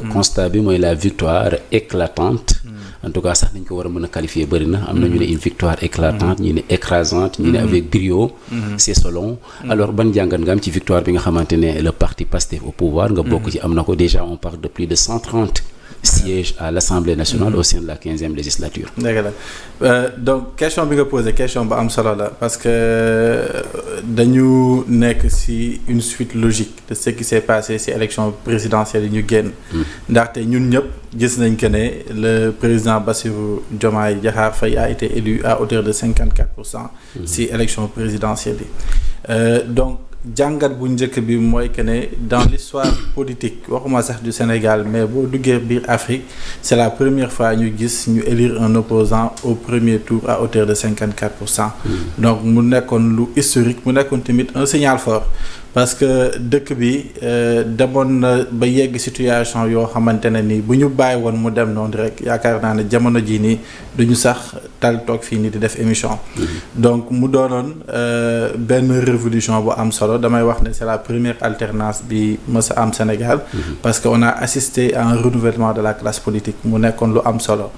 constat bi mooy la victoire éclatante. En tout cas sax nañ ko war a mën a qualifier bëri na am na ñu ne une victoire éclatante ñu ne écrasante ñu ne avec brio. c'est selon. alors ban jàngat nga am ci victoire bi nga xamante ne le parti Pastef au pouvoir nga bokk ci am na ko déjà on parle de plus de 130 sièges à l'Assemblée nationale au sein de la 15e législature. dëgg la donc question bi nga posé question ba am solo la parce que dañu nekk ci une suite logique de ce qui s'est passé ci élection présidentielle yi ñu génn. ndaxte ñun ñëpp gis nañ que ne le président Bassirou Diomaye Diakhar Faye a été élu à hauteur de 54% ci élection présidentielle yi donc. jàngat bu njëkk bi mooy que ne dans l'histoire politique waxuma sax du Sénégal mais boo duggee biir Afrique c'est la première fois ñu gis ñu élire un opposant au premier tour à hauteur de 54%. donc mu nekkoon lu historique mu nekkoon tamit un signal fort parce que dëkk bi demoon na ba yegg situation yoo xamante ne ni bu ñu bàyyi woon mu dem noonu rek yaakaar naa ne jamono jii nii duñu sax tal toog fii nii di def émission. donc mu doonoon benn révolution bu am solo damay wax ne c'est la première alternance bi mës a am Sénégal. parce que on a assisté à un renouvellement de la classe politique mu nekkoon lu am solo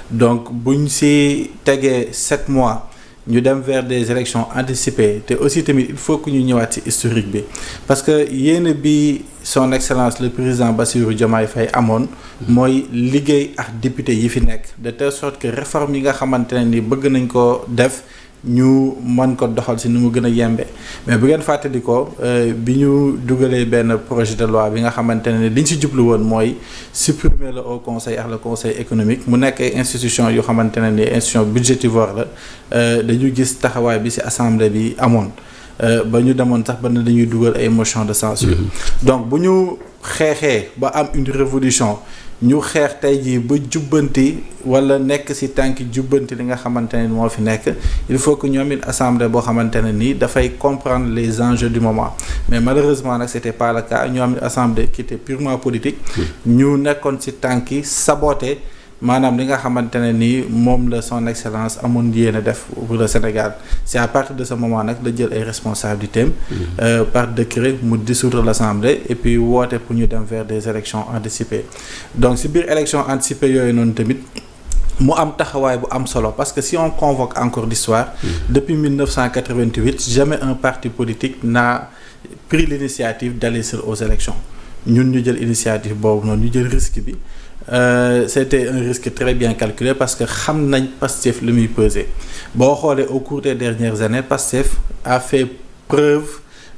donc buñ ci tegee 7 mois. ñu dem vers des élections anticipées te aussi tamit il faut que ñu ñëwaat ci historique bi parce que yéen bi son excellence le président Bassirou Diomaye Faye amoon mooy liggéey ak député yi fi nekk de telle sorte que réforme yi nga xamante ne ni bëgg nañ ko def ñu mën ko doxal ci ni mu gën a yembe mais bu ngeen fàttali ko bi ñu dugalee benn projet de loi bi nga xamante ne liñ ci jublu woon mooy supprimer le Haut Conseil ak le Conseil économique mu nekk ay institutions yoo xamante ne ni institution budgétivore la dañu gis taxawaay bi ci assemblée bi amoon ba ñu demoon sax ba ne dañuy dugal ay motion de censure donc bu ñu xeexee ba am une révolution ñu xeex tey jii ba jubbanti wala nekk ci tànki jubbanti li nga xamante ne moo fi nekk il faut que ñoom it assemblée boo xamante ne nii dafay comprendre les enjeux du moment mais malheureusement nag c'était pas le cas ñoom it assemblée qui était purement politique ñu nekkoon ci tànki saboter maanaam li nga xamante ne nii moom la son excellence amoon yéene def pour le Sénégal c'est à partir de ce moment nag la jël ay responsabilités par décret mu dissoudre l'Assemblée et puis woote pour ñu dem vers des élections anticipées donc ci biir élections anticipées yooyu noonu tamit mu am taxawaay bu am solo parce que si on convoque encore l'histoire depuis 1988 jamais un parti politique n'a pris l'initiative d'aller seul aux élections ñun ñu jël initiative boobu noonu ñu jël risque bi c'était un risque très bien calculé parce que xam nañ Pastef lu muy peser boo xoolee au cours des dernières années Pastef a fait preuve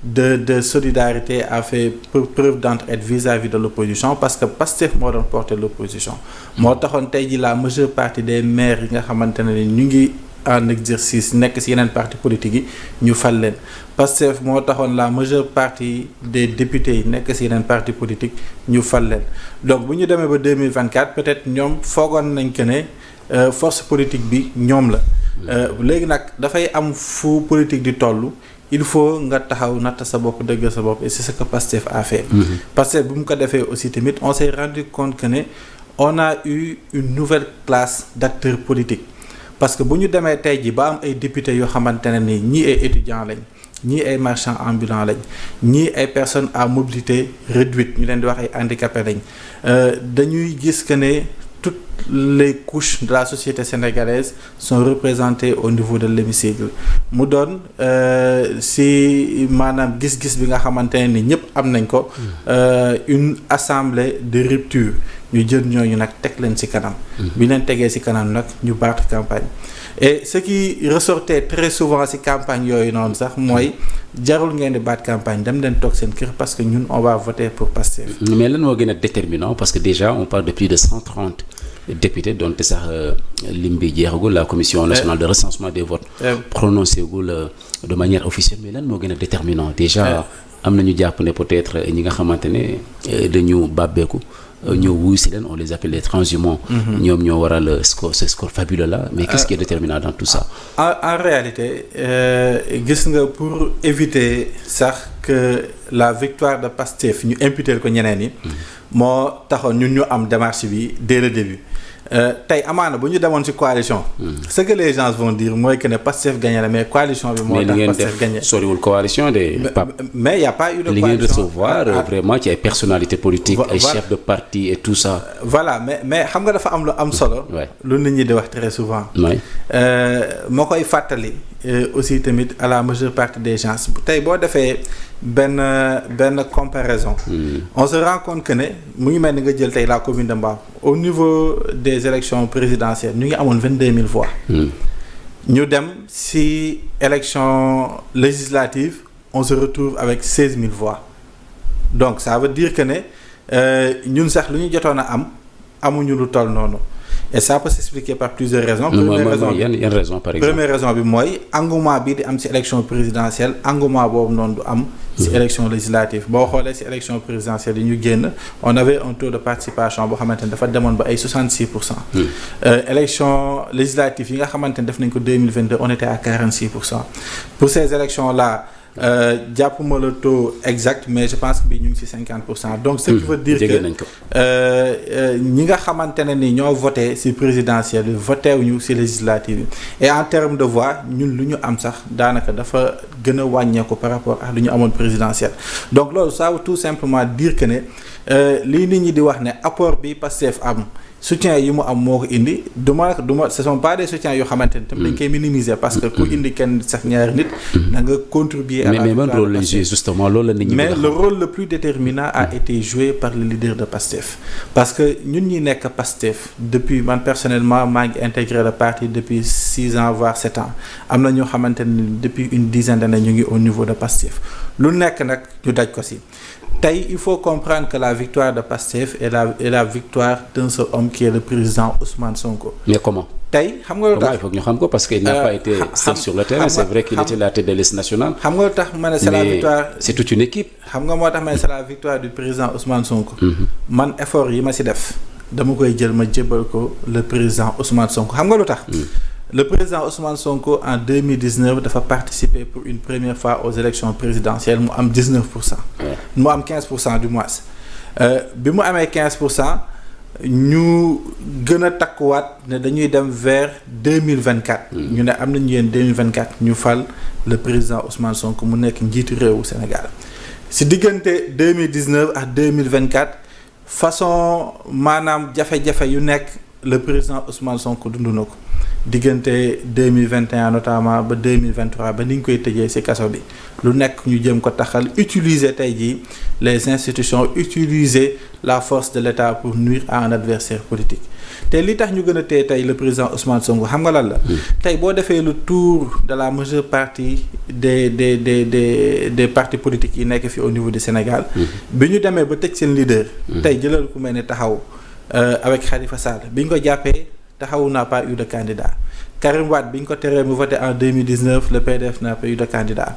de solidarité a fait preuve d'entraide vis-à-vis de l'opposition parce que Pastef moo doon porter l'opposition moo taxoon tey ji la majeure partie des maires yi nga xamante ne ñu ngi en exercice nekk ci yeneen parti politique yi ñu fal leen Pastef moo taxoon la majeure partie des députés yi nekk ci yeneen parti politique ñu fal leen donc bu ñu demee ba 2024 peut-être ñoom foogoon nañ que ne force politique bi ñoom la léegi nag dafay am fu politique di tollu il faut nga taxaw natt sa bopp dëgg sa bopp et c'est ce que Pastef a fait Pastef bu mu ko defee aussi tamit on s'est rendu compte que ne on a eu une nouvelle classe d'acteurs politiques parce que bu ñu demee tey ji ba am ay députés yoo xamante ne ni ñii ay étudiants lañ ñii ay marchands ambulants lañ ñii ay personnes à mobilité réduite ñu leen di wax ay handicapés lañ dañuy gis que ne toutes les couches de la société sénégalaise sont représentées au niveau de l'hémicycle mu doon si maanaam gis-gis bi nga xamante ne ni ñëpp am nañ ko une assemblée de rupture ñu jël ñooñu nag teg leen ci kanam bi leen tegee ci kanam nag ñu battre campagne et ce qui ressortait très souvent ci campagne yooyu noonu sax mooy jarul ngeen di battre campagne dem leen toog seen kër parce que ñun on va voter pour Pastef. mais lan moo gën a déterminant parce que déjà on parle de plus de 130 députés donte sax lim bi jeexagul la commission nationale de recensement des votes prononcé gul de manière officielle mais lan moo gën a déterminant déjà am na ñu jàpp ne peut-être ñi nga xamante ne dañu bàbbeeku ñoo wuyu si leen on les appelle les transhumants ñoom ñoo waral ce score fabuleux là mais qu'est-ce qui est déterminant dans tout ça en réalité gis nga pour éviter sax que la victoire de Pastef ñu imputer ko ñeneen yi moo taxoon ñun ñu am démarche bi dès le début tey amaana bu ñu demoon ci coalition. ce que les gens vont dire mooy que ne Pastef gagné la mais coalition bi moo tax Pastef gagné. mais soriwul coalition de. mais y a pas eu de coalition. li ngeen recevoir vraiment ci ay personnalités politiques. ay chefs de parti et tout ça. voilà mais xam nga dafa am lu am solo. lu nit ñi di wax très souvent. moo koy fàttali aussi tamit à la majeure partie des gens tey boo defee benn comparaison. on se rend compte que ne mu ngi mel ni nga jël tey la commune de Mbao au niveau des élections présidentielles ñu ngi amoon 22 000 voix. ñu dem ci élection législative on se retrouve avec 16 000 voix donc ça veut dire que ne ñun sax lu ñu jotoon a am amuñu lu toll noonu. et ça peut s'expliquer par plusieurs raisons. Première raison par exemple. Première raison bi mooy engouement bi di am ci élection présidentielle engouement boobu noonu du am. ci élection législative boo xoolee ci élection présidentielle yi ñu génn on avait un taux de participation boo xamante ne dafa demoon ba ay 66%. élection législative yi nga xamante ne def nañ ko 2022 on était à 46%. pour ces élections là. jàppuma le taux exact mais je pense que bi ñu ngi ci 50%. donc ce qui veut dire que ñi nga xamante ne ni ñoo voté ci présidentielle bi voté wuñu ci législative bi et en termes de voix ñun lu ñu am sax daanaka dafa gën a wàññeeku par rapport ak lu ñu amoon présidentielle. donc loolu ça veut tout simplement dire que ne lii nit ñi di wax ne apport bi Pastef am. soutien yi mu am moo ko indi du ma ce sont pas des soutiens yoo xamante ne tam dañ koy minimiser parce que ku indi kenn sax ñaari nit da nga contribuer à la mais ban rôle la joué justement loolu la nit ñi mais le rôle le plus déterminant a été joué par le leader de Pastef parce que ñun ñi nekk Pastef depuis man personnellement maa ngi intégré le parti depuis 6 ans voire 7 ans am na ñoo xamante ne depuis une dizaine d'années ñu ngi au niveau de Pastef lu nekk nag ñu daj ko ci tey il faut comprendre que la victoire de Pastef est la victoire d'un seul homme qui est le président Ousmane Sonko. mais comment. tey xam nga lu tax il faut que ñu xam ko parce que il n'a pas été seul sur le terrain c'est vrai qu'il était la tête de liste nationale. xam nga lu tax ma ne c'est la victoire. c'est toute une équipe. xam nga moo tax ma ne c'est la victoire du président Ousmane Sonko. man effort yi ma ci def dama koy jël ma jébbal ko le président Ousmane Sonko xam nga lu tax. Le président Ousmane Sonko en 2019 dafa participer pour une première fois aux élections présidentielles mu am 19%. mu am 15% du moins bi mu amee 15% ñu gën a takkuwaat ne dañuy dem vers 2024. ñu ne am nañu yéen 2024 ñu fal le président Ousmane Sonko mu nekk njiitu réewu Sénégal si diggante 2019 ak 2024 façon maanaam jafe-jafe yu nekk le président Ousmane Sonko dund na ko. diggante 2021 notamment ba 2023 ba ni ñu koy tëjee ci kaso bi lu nekk ñu jëm ko taxal utiliser tey jii les institutions utiliser la force de l'État pour nuire à un adversaire politique te li tax ñu gën a téye tey le président Ousmane Sonko xam nga lan la. tey boo defee le tour de la majeure partie des partis politiques yi nekk fii au niveau du Sénégal. bi ñu demee ba tëj seen leader. tey jëlal ku mel ne taxaw avec Khalifa Sall bi ñu ko jàppee. Taxawu n'a pas eu de candidat Karim Wade bi ñu ko teree mu voté en 2019 le PDF n'a pas eu de candidat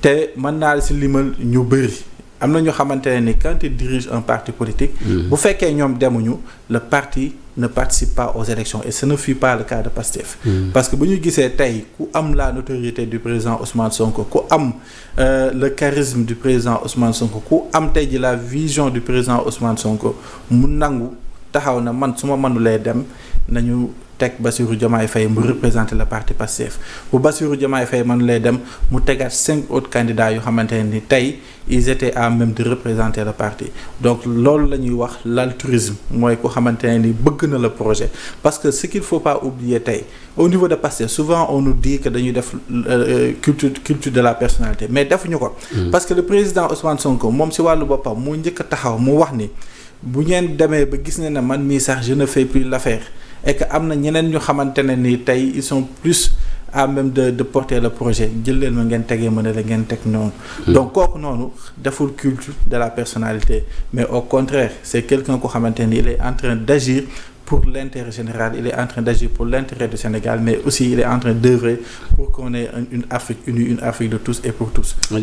te mën naa ci limal ñu bëri am na ñu xamante ne ni quand il dirige un parti politique. bu fekkee ñoom demuñu le parti ne participe pas aux élections et ce ne fut pas le cas de Pastef. parce que bu ñu gisee tey ku am la notoriété du président Ousmane Sonko ku am le charisme du président Ousmane Sonko ku am tey ji la vision du président Ousmane Sonko mu nangu taxaw na man su ma mënulee dem. nañu teg Bassirou Diomaye Faye mu représenter le parti Pastef bu Bassirou Diomaye Faye man lay dem mu tegaat 5 autres candidats yoo xamante ne ni tey ils étaient à même de représenter le parti donc loolu la ñuy wax l'altruisme mooy ko xamante ne ni bëgg na le projet parce que ce qu'il faut pas oublier tey au niveau de Pastef souvent on nous dit que dañuy def culture de la personnalité mais defuñu ko parce que le président Ousmane Sonko moom ci wàllu boppam moo njëkk a taxaw mu wax ni bu ngeen demee ba gis ne na man mii sax je ne fais plus l'affaire et que am na ñeneen ñu xamante ne ni tey ils sont plus à même de porter le projet jël leen ma ngeen tegee ma ne la ngeen teg noonu. donc kooku noonu deful culte de la personnalité mais au contraire c'est quelqu'un ko xamante ni il est en train d'agir pour l'intérêt général, il est en train d'agir pour l'intérêt du Sénégal, mais aussi il est en train d'œuvrer pour qu'on ait une Afrique unie, une Afrique de tous et pour tous.